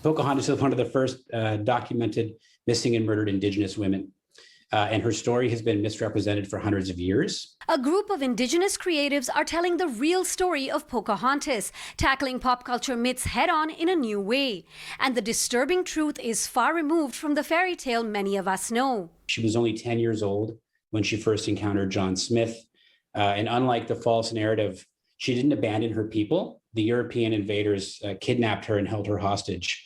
Pocahontas is one of the first documented missing and murdered Indigenous women. And her story has been misrepresented for hundreds of years. A group of Indigenous creatives are telling the real story of Pocahontas, tackling pop culture myths head-on in a new way. And the disturbing truth is far removed from the fairy tale many of us know. She was only 10 years old when she first encountered John Smith. And unlike the false narrative, she didn't abandon her people. The European invaders kidnapped her and held her hostage,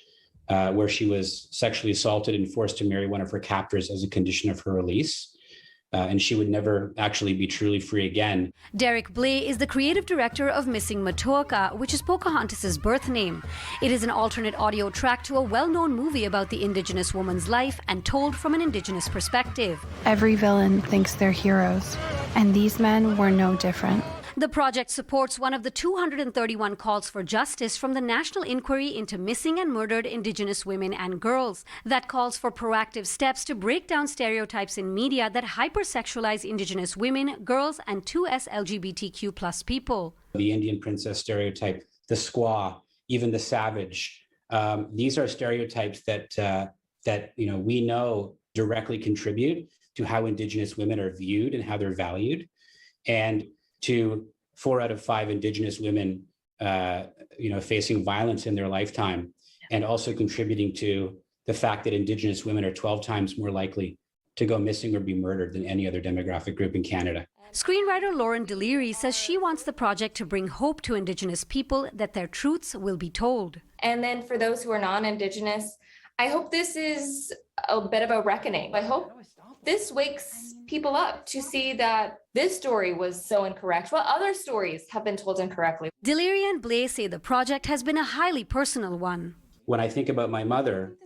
where she was sexually assaulted and forced to marry one of her captors as a condition of her release. And she would never actually be truly free again. Derek Blay is the creative director of Missing Matoaka, which is Pocahontas' birth name. It is an alternate audio track to a well-known movie about the Indigenous woman's life and told from an Indigenous perspective. Every villain thinks they're heroes, and these men were no different. The project supports one of the 231 calls for justice from the National Inquiry into Missing and Murdered Indigenous Women and Girls that calls for proactive steps to break down stereotypes in media that hypersexualize Indigenous women, girls, and 2S LGBTQ+ people. The Indian princess stereotype, the squaw, even the savage. These are stereotypes that we know directly contribute to how Indigenous women are viewed and how they're valued. And to 4 out of 5 Indigenous women, facing violence in their lifetime, and also contributing to the fact that Indigenous women are 12 times more likely to go missing or be murdered than any other demographic group in Canada. Screenwriter Lauren Deliri says she wants the project to bring hope to Indigenous people that their truths will be told. And then for those who are non-Indigenous, I hope this is a bit of a reckoning. I hope this wakes people up to see that this story was so incorrect, while other stories have been told incorrectly. Deliri and Blay say the project has been a highly personal one. When I think about my mother,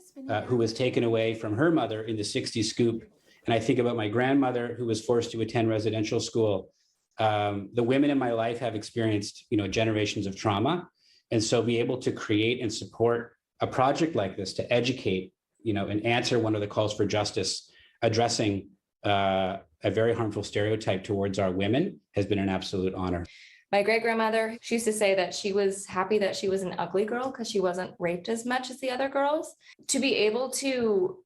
who was taken away from her mother in the 60s scoop, and I think about my grandmother who was forced to attend residential school, the women in my life have experienced, generations of trauma. And so be able to create and support a project like this to educate, and answer one of the calls for justice, addressing a very harmful stereotype towards our women has been an absolute honor. My great-grandmother, she used to say that she was happy that she was an ugly girl because she wasn't raped as much as the other girls. To be able to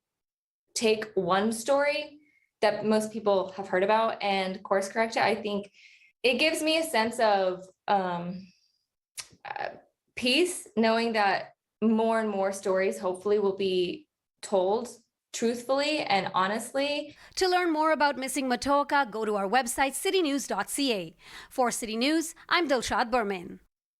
take one story that most people have heard about and course correct it, I think it gives me a sense of peace, knowing that more and more stories hopefully will be told truthfully and honestly. To learn more about Missing Matoaka, go to our website, citynews.ca. For City News, I'm Dilshad Burman.